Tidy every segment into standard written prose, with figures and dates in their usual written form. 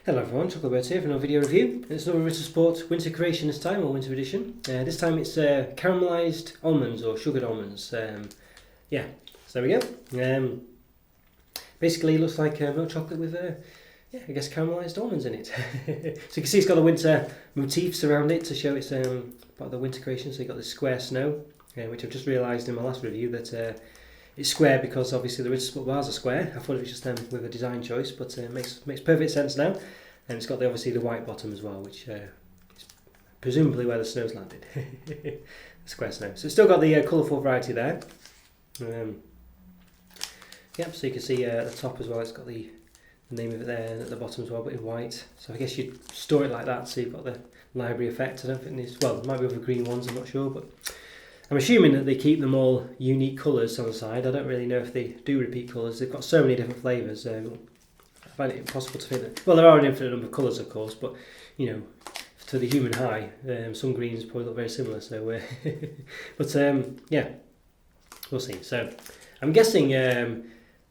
Hello everyone, Chocolo Roberto here for another video review. It's another Ritter Sport Winter Creation this time, or Winter Edition. This time it's caramelised almonds or sugared almonds. Yeah, so there we go. Basically it looks like milk chocolate with, yeah, I guess caramelised almonds in it. So you can see it's got the winter motifs around it to show it's part of the Winter Creation. So you've got this square snow, which I've just realised in my last review that it's square because obviously the Ritter Sport bars are square. I thought it was just with a design choice, but it makes perfect sense now. And it's got obviously the white bottom as well, which is presumably where the snow's landed. Square snow. So it's still got the colourful variety there. Yep, so you can see at the top as well, it's got the name of it there, and at the bottom as well, but in white. So I guess you'd store it like that, so you've got the library effect. I don't think there's, well, there might be other green ones, I'm not sure, but I'm assuming that they keep them all unique colours on the side. I don't really know if they do repeat colours. They've got so many different flavours. I find it impossible to think that. Well, there are an infinite number of colours, of course, but you know, to the human eye, some greens probably look very similar. So, but yeah, we'll see. So, I'm guessing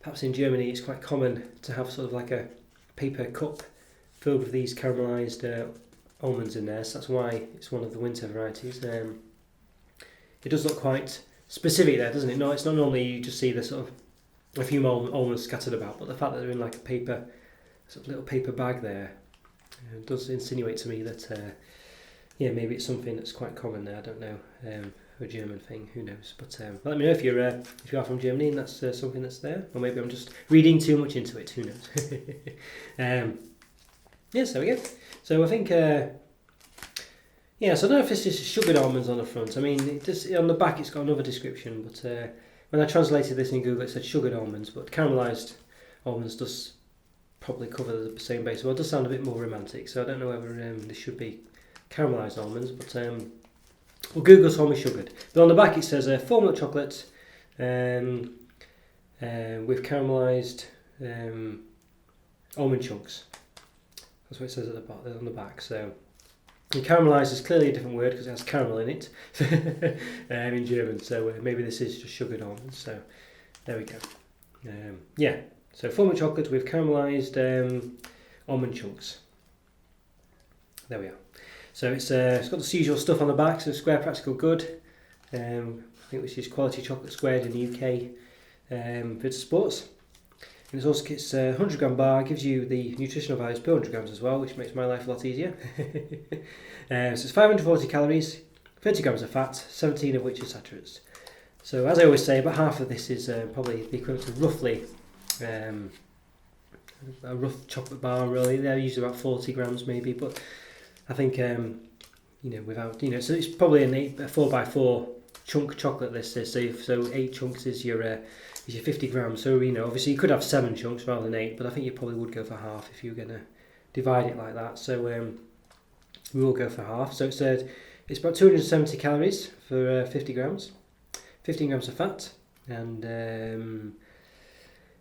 perhaps in Germany it's quite common to have sort of like a paper cup filled with these caramelised almonds in there. So that's why it's one of the winter varieties. It does look quite specific there, doesn't it? No, it's not normally you just see the sort of a few almonds scattered about, but the fact that they're in like a paper, sort of little paper bag there, does insinuate to me that, yeah, maybe it's something that's quite common there. I don't know, a German thing, who knows? But let me know if you are from Germany and that's something that's there, or maybe I'm just reading too much into it. Who knows? Yes, there we go. So I think. Yeah, so I don't know if this is sugared almonds on the front. I mean, on the back it's got another description, but when I translated this in Google it said sugared almonds, but caramelised almonds does probably cover the same base. Well, it does sound a bit more romantic, so I don't know whether this should be caramelised almonds, but well, Google told me sugared. But on the back it says full milk chocolate with caramelised almond chunks. That's what it says at the bottom, on the back. So. And caramelised is clearly a different word because it has caramel in it in German, so maybe this is just sugared almonds. So there we go. Yeah, so full milk chocolate with caramelised almond chunks. There we are. So it's got the usual stuff on the back, so square, practical, good. I think this is quality chocolate squared in the UK. Ritter Sports. And it's 100 gram bar, gives you the nutritional values per 100 grams as well, which makes my life a lot easier. So it's 540 calories, 30 grams of fat, 17 of which are saturates. So as I always say, about half of this is probably the equivalent to roughly a rough chocolate bar. Really, they're usually about 40 grams maybe, but I think you know, without, you know, so it's probably a 4x4 chunk chocolate. This is so 8 chunks is your 50 grams. So you know, obviously you could have 7 chunks rather than 8, but I think you probably would go for half if you were going to divide it like that. So we will go for half. So it's about 270 calories for 50 grams, 15 grams of fat, and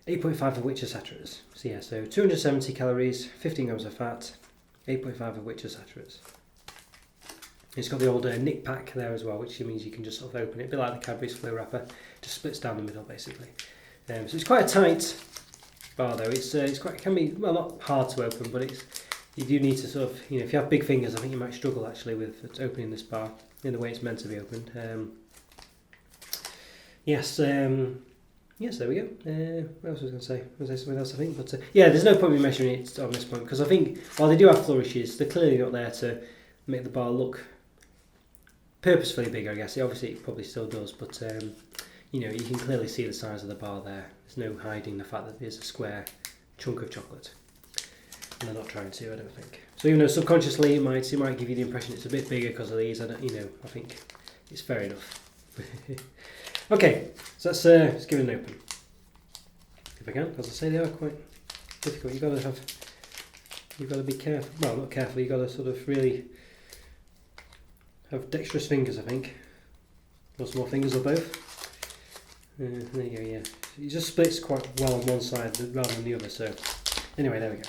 8.5 of which are saturates. So yeah, so 270 calories, 15 grams of fat, 8.5 of which are saturates. It's got the old nip pack there as well, which means you can just sort of open it, a bit like the Cadbury's Flair wrapper, just splits down the middle basically. So it's quite a tight bar though. It's quite, it can be, well, not hard to open, but you do need to sort of, you know, if you have big fingers, I think you might struggle actually with opening this bar in the way it's meant to be opened. Yes, yes, there we go. What else was I going to say? Was there something else I think? But yeah, there's no point in measuring it on this point because I think while they do have flourishes, they're clearly not there to make the bar look purposefully bigger, I guess. It obviously probably still does, but you know, you can clearly see the size of the bar there. There's no hiding the fact that there's a square chunk of chocolate. And they're not trying to, I don't think. So even though subconsciously it might give you the impression it's a bit bigger because of these, I don't, you know, I think it's fair enough. Okay, so let's give it an open. If I can, as I say, they are quite difficult. You've got to be careful. Well, not careful. You've got to sort of really have dexterous fingers, I think. Or small fingers or both. There you go, yeah. It just splits quite well on one side rather than the other, so anyway, there we go.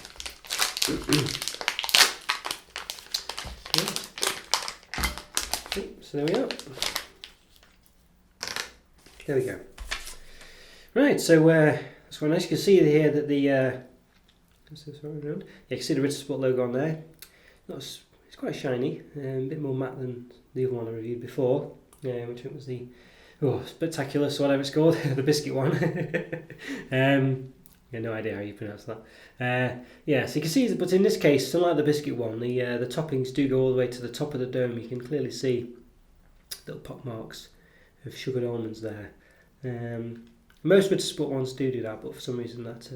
So there we are. There we go. Right, so that's quite nice. You can see here that the Just this right around. Yeah, you can see the Ritter Sport logo on there. It's quite shiny, a bit more matte than the other one I reviewed before, which was the Spectacular, so whatever it's called, the biscuit one. Yeah, no idea how you pronounce that. Yeah, so you can see, but in this case, unlike the biscuit one, the toppings do go all the way to the top of the dome. You can clearly see little pock marks of sugared almonds there. Most Ritter Sport ones do that, but for some reason that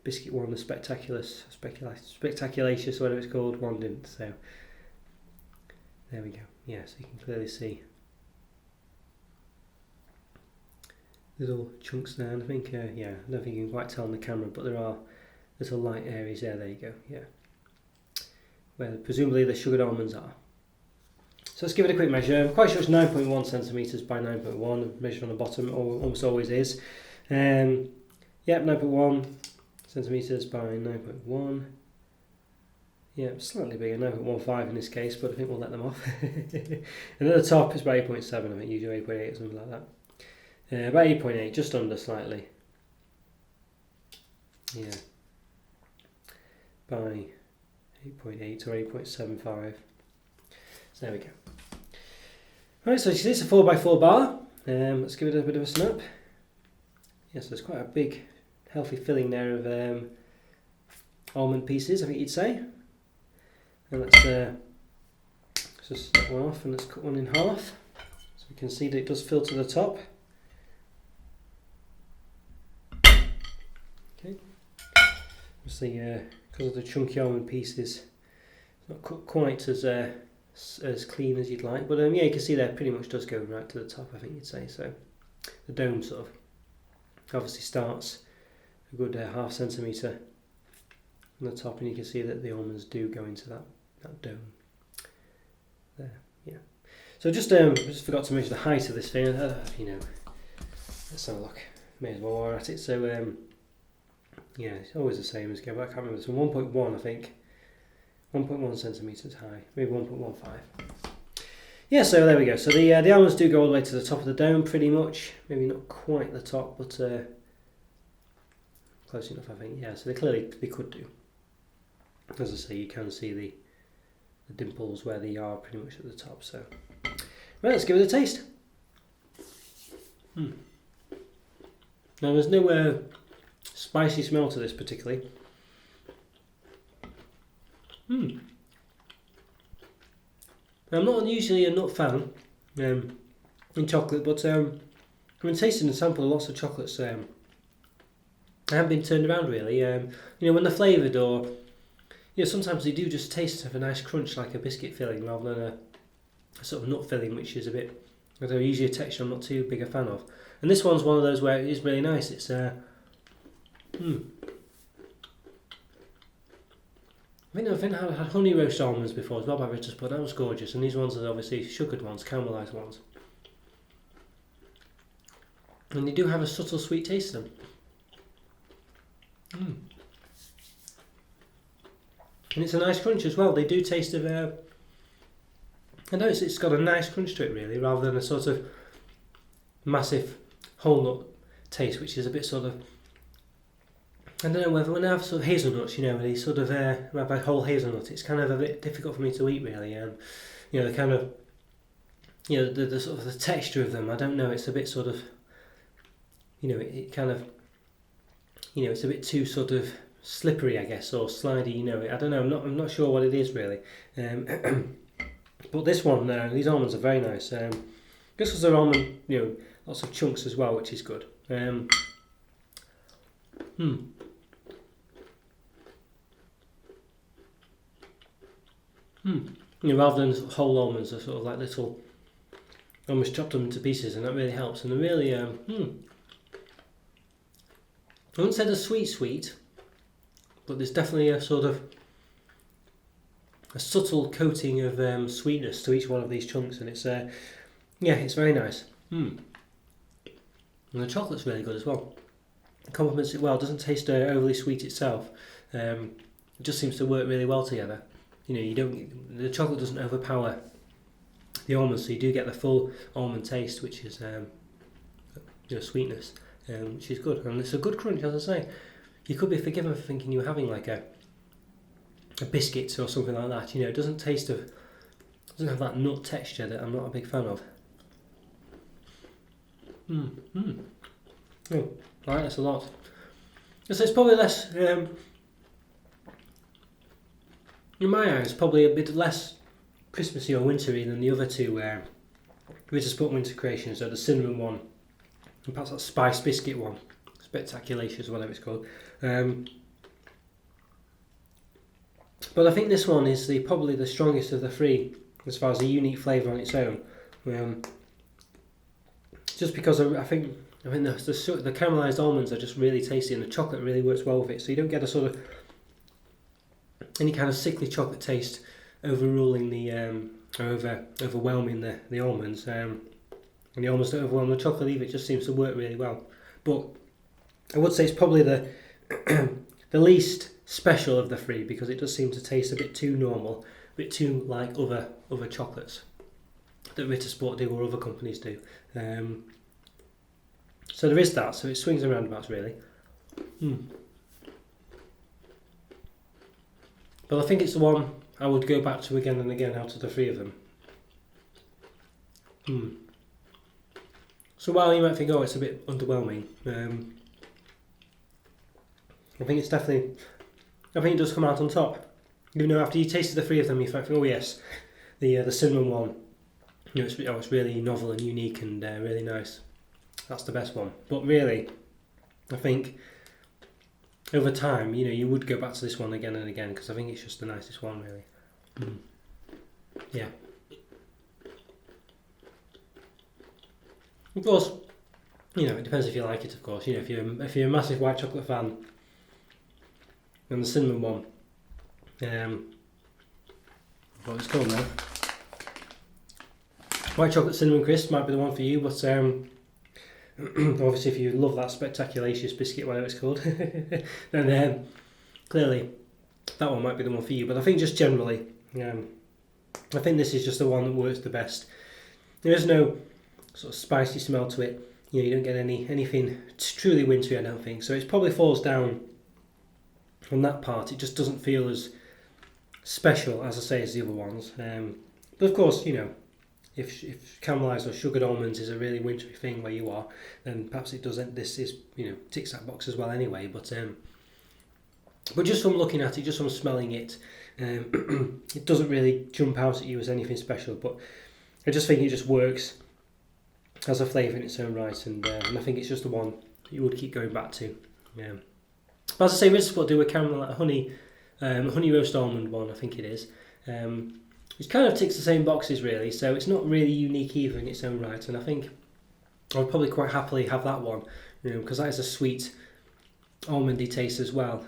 biscuit one, the Spectaculatious, whatever it's called, one didn't. So there we go. Yeah, so you can clearly see little chunks there, and I think, I don't think you can quite tell on the camera, but there are little light areas there. There you go. Yeah, where presumably the sugared almonds are. So let's give it a quick measure. I'm quite sure it's 9.1 centimeters by 9.1. Measured on the bottom, almost always is. Yep, 9.1 centimeters by 9.1. Yeah, slightly bigger, 9.15 in this case, but I think we'll let them off. And at the top it's about 8.7, I think, usually 8.8 or something like that. About 8.8, just under slightly. Yeah. By 8.8 or 8.75. So there we go. Right, so this is a 4x4 bar. Let's give it a bit of a snap. Yeah, so there's quite a big, healthy filling there of almond pieces, I think you'd say. And let's just snap one off and let's cut one in half. So we can see that it does fill to the top. Okay. Obviously, because of the chunky almond pieces, it's not cut quite as clean as you'd like, but yeah, you can see there pretty much does go right to the top, I think you'd say. So the dome sort of obviously starts a good half centimetre on the top, and you can see that the almonds do go into that dome there. Yeah. So just forgot to measure the height of this thing. Let's have a look. May as well while we're at it. So yeah, it's always the same as Gebrannte. I can't remember. So 1.1, I think. 1.1 centimetres high, maybe 1.15. Yeah, so there we go. So the almonds do go all the way to the top of the dome, pretty much. Maybe not quite the top, but close enough, I think. Yeah, so they could do. As I say, you can see the dimples where they are pretty much at the top. So, right, let's give it a taste. Now, there's no spicy smell to this particularly. I'm not usually a nut fan in chocolate, but I've been tasting and sampling lots of chocolates. I haven't been turned around really. When they're flavoured, or sometimes they do just taste of a nice crunch like a biscuit filling rather than a sort of nut filling, which is a bit, usually a texture I'm not too big a fan of. And this one's one of those where it is really nice. It's I think I've had honey roast almonds before as well by Ritter Sport. That was gorgeous, and these ones are obviously sugared ones, caramelised ones. And they do have a subtle sweet taste to them. And it's a nice crunch as well. They do taste of I know it's got a nice crunch to it really, rather than a sort of massive whole nut taste, which is a bit sort of, I don't know whether when I have sort of hazelnuts, they sort of have a whole hazelnut, it's kind of a bit difficult for me to eat really. The kind of, the sort of the texture of them, I don't know, it's a bit sort of, it kind of, it's a bit too sort of slippery, I guess, or slidey. I don't know. I'm not sure what it is really. But this one, these almonds are very nice. Just because they're almond, lots of chunks as well, which is good. Rather than whole almonds, are sort of like little, almost chopped them into pieces, and that really helps. And they're really, I wouldn't say they're sweet, but there's definitely a sort of a subtle coating of sweetness to each one of these chunks, and it's it's very nice. And the chocolate's really good as well. It complements it well. It doesn't taste overly sweet itself. It just seems to work really well together. The chocolate doesn't overpower the almonds, so you do get the full almond taste, which is sweetness, which is good, and it's a good crunch, as I say. you could be forgiven for thinking you were having like a biscuit or something like that. You know, it doesn't have that nut texture that I'm not a big fan of. Oh, I like this a lot. So it's probably less, in my eyes, probably a bit less Christmassy or wintry than the other two Ritter Sport Winter Creation, so the cinnamon one, and perhaps that spice biscuit one, Spectaculacious, whatever it's called. But I think this one is probably the strongest of the three as far as a unique flavour on its own. Just because I think the caramelised almonds are just really tasty, and the chocolate really works well with it. So you don't get a sort of any kind of sickly chocolate taste overruling overwhelming the almonds. And the almonds don't overwhelm the chocolate either. It just seems to work really well. But I would say it's probably the the least special of the three, because it does seem to taste a bit too normal, a bit too like other chocolates that Ritter Sport do or other companies do. So there is that. So it swings and roundabouts really. But I think it's the one I would go back to again and again out of the three of them. So while you might think, oh, it's a bit underwhelming, I think it's definitely, I think it does come out on top. Even though after you tasted the three of them, you think, oh yes, the cinnamon one, you know, it's really novel and unique and really nice. That's the best one. But really, I think over time, you know, you would go back to this one again and again, because I think it's just the nicest one, really. Yeah. Of course, you know, it depends if you like it. Of course, you know, if you're a massive white chocolate fan, and the cinnamon one, what it's called now, white chocolate cinnamon crisp might be the one for you. But obviously, if you love that Spectaculacious biscuit, whatever it's called, then clearly that one might be the one for you. But I think just generally, I think this is just the one that works the best. There is no sort of spicy smell to it. You know, you don't get anything truly wintry, I don't think. So it probably falls down on that part. It just doesn't feel as special, as I say, as the other ones. But of course, you know, if caramelised or sugared almonds is a really wintry thing where you are, then perhaps it doesn't. This is, you know, ticks that box as well anyway. But just from looking at it, just from smelling it, it doesn't really jump out at you as anything special. But I just think it just works as a flavour in its own right, and I think it's just the one you would keep going back to. But as I say, Ritter Sport do a caramel, honey roast almond one, I think it is. Which kind of ticks the same boxes really, so it's not really unique either in its own right, and I think I would probably quite happily have that one, you know, because that is a sweet almondy taste as well.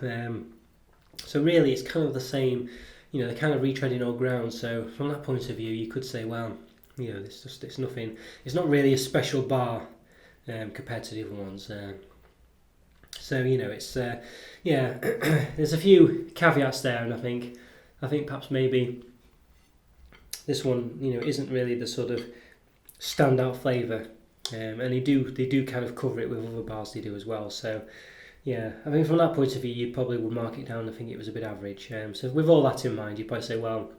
So really it's kind of the same, you know, they're kind of retreading old ground. So from that point of view, you could say, well, you know, it's nothing. It's not really a special bar compared to the other ones. So you know, it's yeah. There's a few caveats there, and I think perhaps maybe this one, you know, isn't really the sort of standout flavour, and they do kind of cover it with other bars they do as well. So yeah, I mean, from that point of view, you probably would mark it down. I think it was a bit average. So with all that in mind, you probably say, well,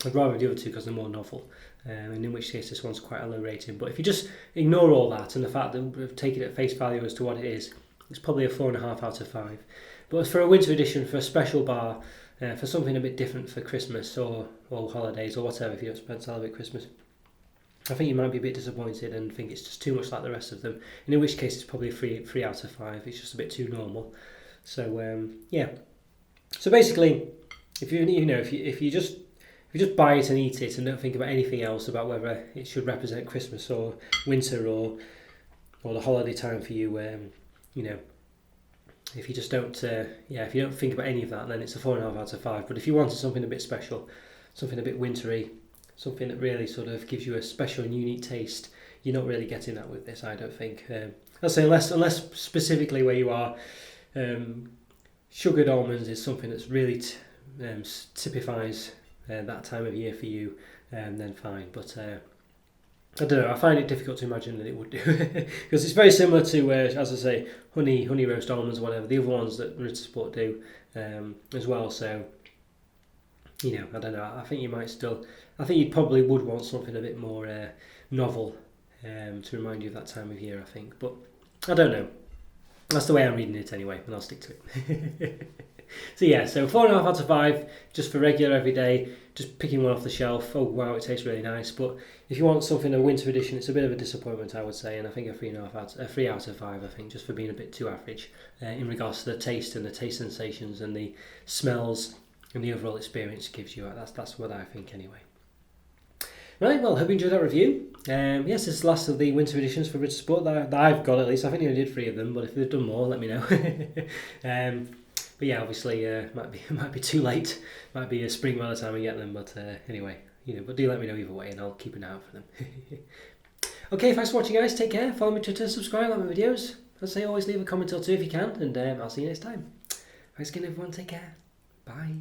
I'd rather the other two because they're more novel, and in which case this one's quite a low rating. But if you just ignore all that and the fact that we've taken it at face value as to what it is, it's probably a 4.5 out of 5. But for a winter edition, for a special bar, for something a bit different for Christmas or holidays or whatever, if you don't celebrate Christmas, I think you might be a bit disappointed and think it's just too much like the rest of them. And in which case, it's probably a 3 out of 5. It's just a bit too normal. So yeah. So basically, if you just buy it and eat it and don't think about anything else about whether it should represent Christmas or winter or the holiday time for you, you know, if you just don't, if you don't think about any of that, then it's a 4.5 out of 5. But if you wanted something a bit special, something a bit wintry, something that really sort of gives you a special and unique taste, you're not really getting that with this, I don't think. I'd say unless specifically where you are, sugared almonds is something that's really typifies that time of year for you, then fine. But I don't know. I find it difficult to imagine that it would do because it's very similar to, as I say, honey roast almonds, or whatever the other ones that Ritter Sport do as well. So I don't know. I think you might still. I think you probably would want something a bit more novel to remind you of that time of year. I think, but I don't know. That's the way I'm reading it anyway, and I'll stick to it. So 4.5 out of 5, just for regular everyday, just picking one off the shelf. Oh wow, it tastes really nice. But if you want something a winter edition, it's a bit of a disappointment, I would say. And I think a 3 out of 5. I think just for being a bit too average in regards to the taste and the taste sensations and the smells and the overall experience it gives you. That's what I think anyway. Right, well, hope you enjoyed that review. Yes, this is the last of the winter editions for Ritter Sport that I've got, at least. I think I only did 3 of them, but if they've done more, let me know. But yeah, obviously, might be too late. Might be a spring by the time we get them, but anyway, but do let me know either way, and I'll keep an eye out for them. Okay, thanks for watching, guys. Take care. Follow me on Twitter, subscribe, like my videos. As I say, always leave a comment or two if you can, and I'll see you next time. Thanks again, everyone. Take care. Bye.